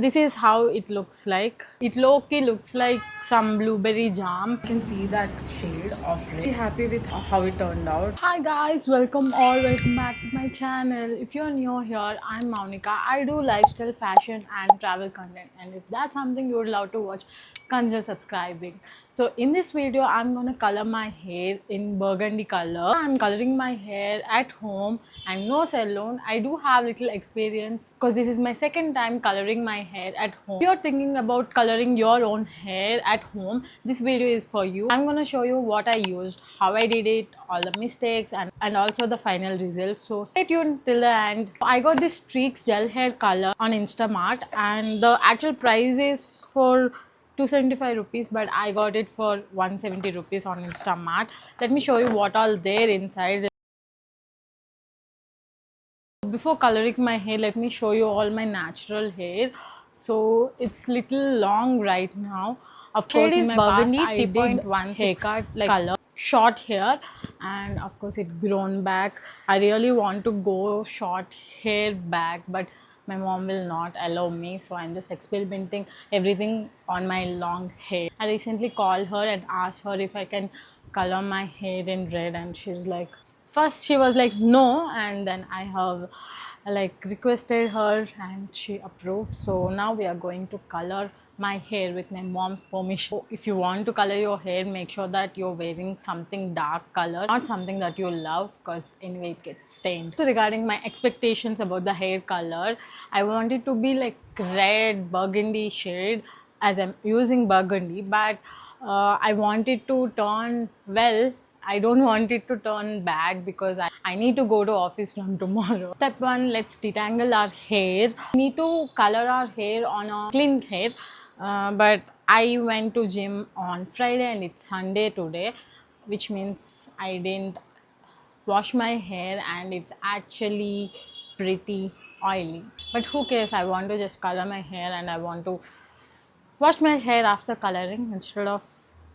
This is how it looks like. It low-key looks like some blueberry jam. You can see that shade of red. Really happy with how it turned out. Hi guys, welcome back to my channel. If you're new here, I'm Maunika. I do lifestyle, fashion and travel content, and if that's something you would love to watch, consider subscribing. So in this video, I'm gonna color my hair in burgundy color. I'm coloring my hair at home and no salon. I do have little experience because this is my second time coloring my hair at home. If you're thinking about coloring your own hair at home, this video is for you. I'm gonna show you what I used, how I did it, all the mistakes and also the final result. So stay tuned till the end. I got this Streaks gel hair color on Instamart and the actual price is for 275 rupees, but I got it for 170 rupees on Instamart. Let me show you what all there inside. Before coloring my hair, let me show you all my natural hair. So it's little long right now. Of course, in my past I did 3.1 haircut like color, short hair, and of course it grown back. I really want to go short hair back, but my mom will not allow me, so I'm just experimenting everything on my long hair. I recently called her and asked her if I can color my hair in red, and she's like, first she was like no, and then I have like requested her and she approved. So now we are going to color my hair with my mom's permission. So if you want to color your hair, make sure that you're wearing something dark color, not something that you love, because anyway it gets stained. So regarding my expectations about the hair color, I want it to be like red burgundy shade, as I'm using burgundy, but I want it to turn well. I don't want it to turn bad because I need to go to office from tomorrow. Step 1, let's detangle our hair. We need to color our hair on a clean hair, but I went to gym on Friday and it's Sunday today, which means I didn't wash my hair and it's actually pretty oily. But who cares, I want to just color my hair and I want to wash my hair after coloring instead of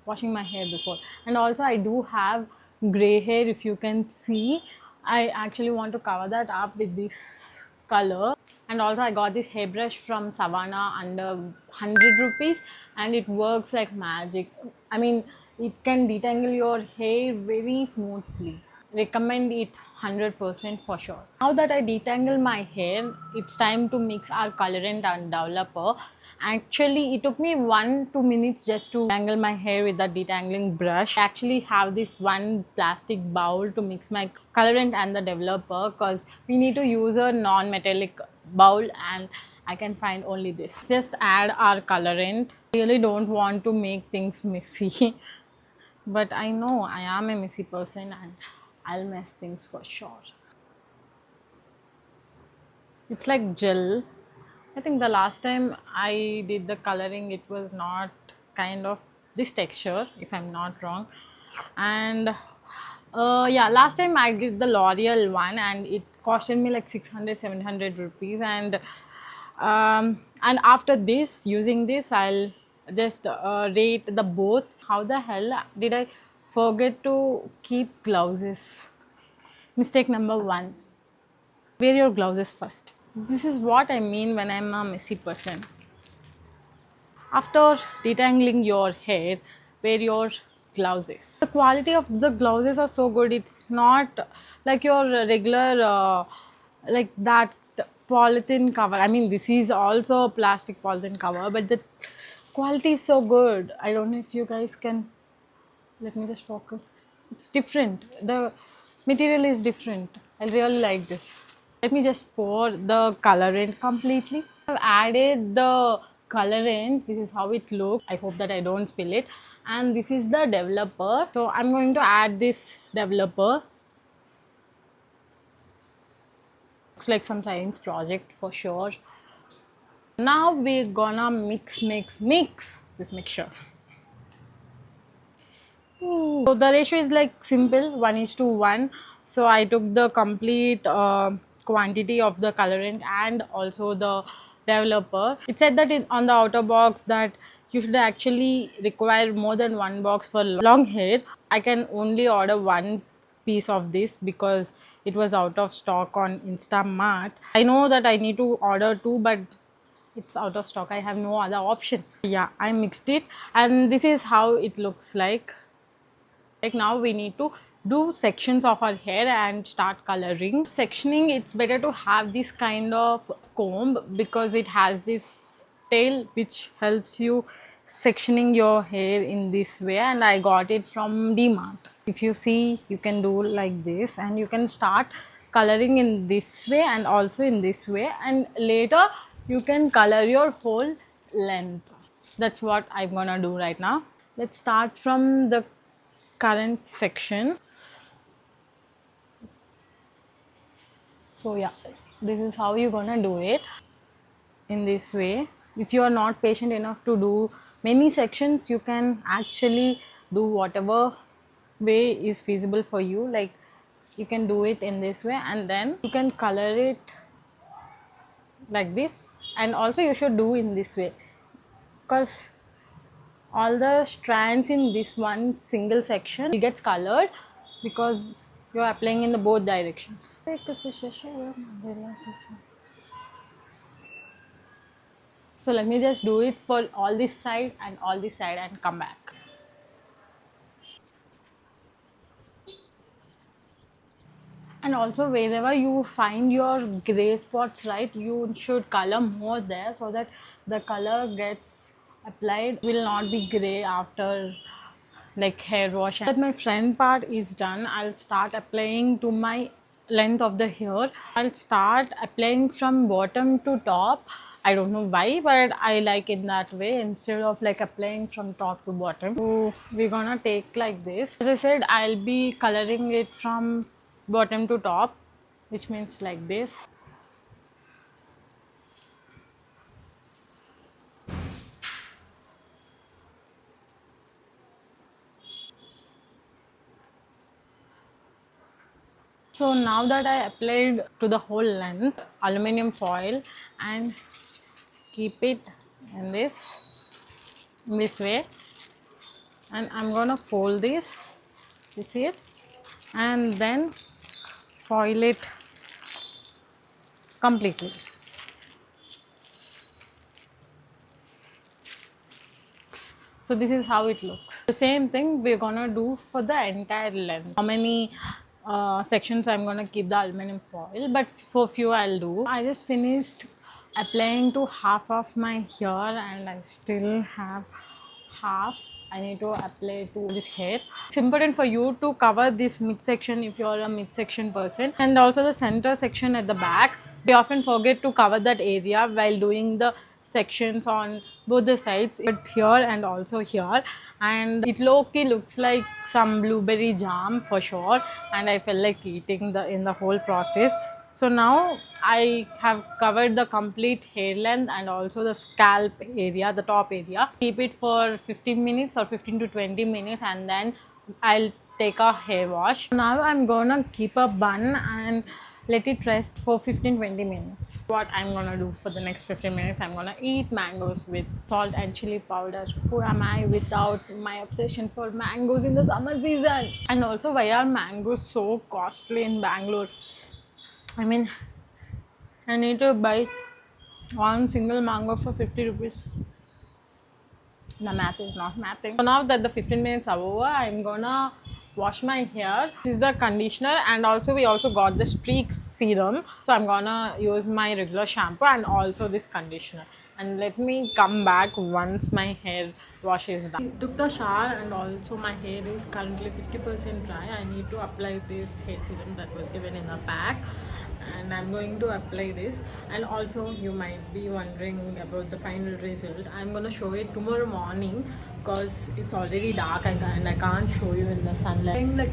washing my hair before. And also I do have gray hair, if you can see. I actually want to cover that up with this color. And also I got this hairbrush from Savannah under 100 rupees and it works like magic. I mean, it can detangle your hair very smoothly. Recommend it 100% for sure. Now that I detangle my hair, it's time to mix our colorant and developer. Actually, it took me 1-2 minutes just to tangle my hair with the detangling brush. I actually have this one plastic bowl to mix my colorant and the developer because we need to use a non-metallic bowl and I can find only this. Just add our colorant. I really don't want to make things messy. But I know I am a messy person and I'll mess things for sure. It's like gel. I think the last time I did the coloring, it was not kind of this texture, if I'm not wrong. And yeah, last time I did the L'Oreal one and it costed me like 600-700 rupees. And after this, using this, I'll just rate the both. How the hell did I forget to keep gloves? Mistake number 1, wear your gloves first. This is what I mean when I'm a messy person. After detangling your hair, wear your gloves. The quality of the gloves are so good. It's not like your regular like that polythene cover. I mean, this is also a plastic polythene cover, but the quality is so good. I don't know if you guys can, let me just focus. It's different. The material is different. I really like this. Let me just pour the colorant completely. I've added the colorant. This is how it looks. I hope that I don't spill it. And this is the developer. So I'm going to add this developer. Looks like some science project for sure. Now we're gonna mix this mixture. So the ratio is like simple, 1:1. So I took the complete quantity of the colorant and also the developer. It said that on the outer box that you should actually require more than one box for long hair. I can only order one piece of this because it was out of stock on Instamart. I know that I need to order two, but it's out of stock. I have no other option. Yeah, I mixed it, and this is how it looks like. Now we need to do sections of our hair and start coloring. Sectioning, it's better to have this kind of comb because it has this tail which helps you sectioning your hair in this way, and I got it from DMart. If you see, you can do like this and you can start coloring in this way and also in this way, and later you can color your whole length. That's what I'm gonna do right now. Let's start from the current section. So yeah, this is how you're gonna do it, in this way. If you are not patient enough to do many sections, you can actually do whatever way is feasible for you. Like you can do it in this way and then you can color it like this, and also you should do in this way because all the strands in this one single section it gets colored because you're applying in the both directions. So let me just do it for all this side and all this side and come back. And also wherever you find your gray spots, right, you should color more there so that the color gets applied, will not be gray after like hair wash. That my front part is done, I'll start applying to my length of the hair. I'll start applying from bottom to top. I don't know why, but I like it that way instead of like applying from top to bottom. So we're gonna take like this. As I said, I'll be coloring it from bottom to top, which means like this. So now that I applied to the whole length aluminum foil and keep it in this way, and I'm gonna fold this, you see it, and then foil it completely. So this is how it looks. The same thing we're gonna do for the entire length. How many sections I'm gonna keep the aluminum foil, but for few I'll do. I just finished applying to half of my hair and I still have half I need to apply to this hair. It's important for you to cover this midsection if you're a midsection person, and also the center section at the back. We often forget to cover that area while doing the sections on both the sides, but here and also here, and it low-key looks like some blueberry jam for sure, and I felt like eating in the whole process. So now I have covered the complete hair length and also the scalp area, the top area. Keep it for 15 minutes or 15 to 20 minutes and then I'll take a hair wash. Now I'm gonna keep a bun and let it rest for 15-20 minutes. What I'm gonna do for the next 15 minutes, I'm gonna eat mangoes with salt and chili powder. Who am I without my obsession for mangoes in the summer season? And also, why are mangoes so costly in Bangalore? I mean, I need to buy one single mango for 50 rupees. The math is not mathing. So now that the 15 minutes are over, I'm gonna wash my hair. This is the conditioner, and also we also got the streak serum. So I'm gonna use my regular shampoo and also this conditioner. And let me come back once my hair wash is done. I took the shower and also my hair is currently 50% dry. I need to apply this hair serum that was given in the pack. And I'm going to apply this, and also you might be wondering about the final result. I'm going to show it tomorrow morning because it's already dark and I can't show you in the sunlight. I'm like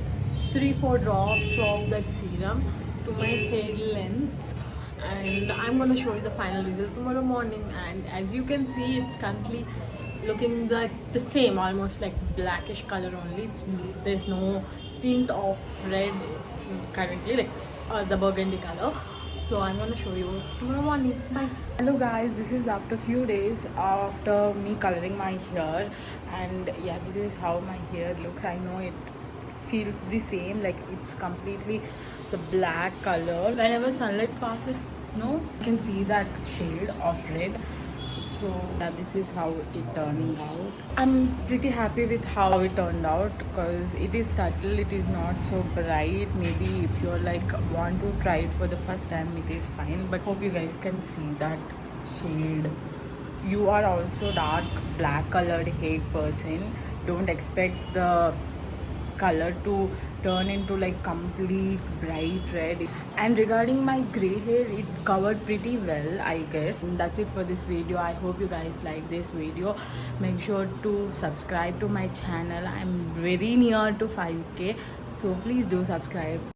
3-4 drops of that serum to my hair length, and I'm going to show you the final result tomorrow morning. And as you can see, it's currently looking like the same, almost like blackish color only. There's no tint of red currently, like the burgundy color. So I'm gonna show you tomorrow morning. Bye. Hello guys, this is after few days after me coloring my hair, and yeah, this is how my hair looks. I know it feels the same, like it's completely the black color. Whenever sunlight passes, you can see that shade of red. So yeah, this is how it turned out. I'm pretty happy with how it turned out because it is subtle, it is not so bright. Maybe if you're like want to try it for the first time, it is fine, but hope you guys can see that shade. You are also dark black colored hair person, don't expect the color to turn into like complete bright red. And regarding my gray hair, it covered pretty well, I guess. And that's it for this video. I hope you guys like this video. Make sure to subscribe to my channel. I'm very near to 5k, so please do subscribe.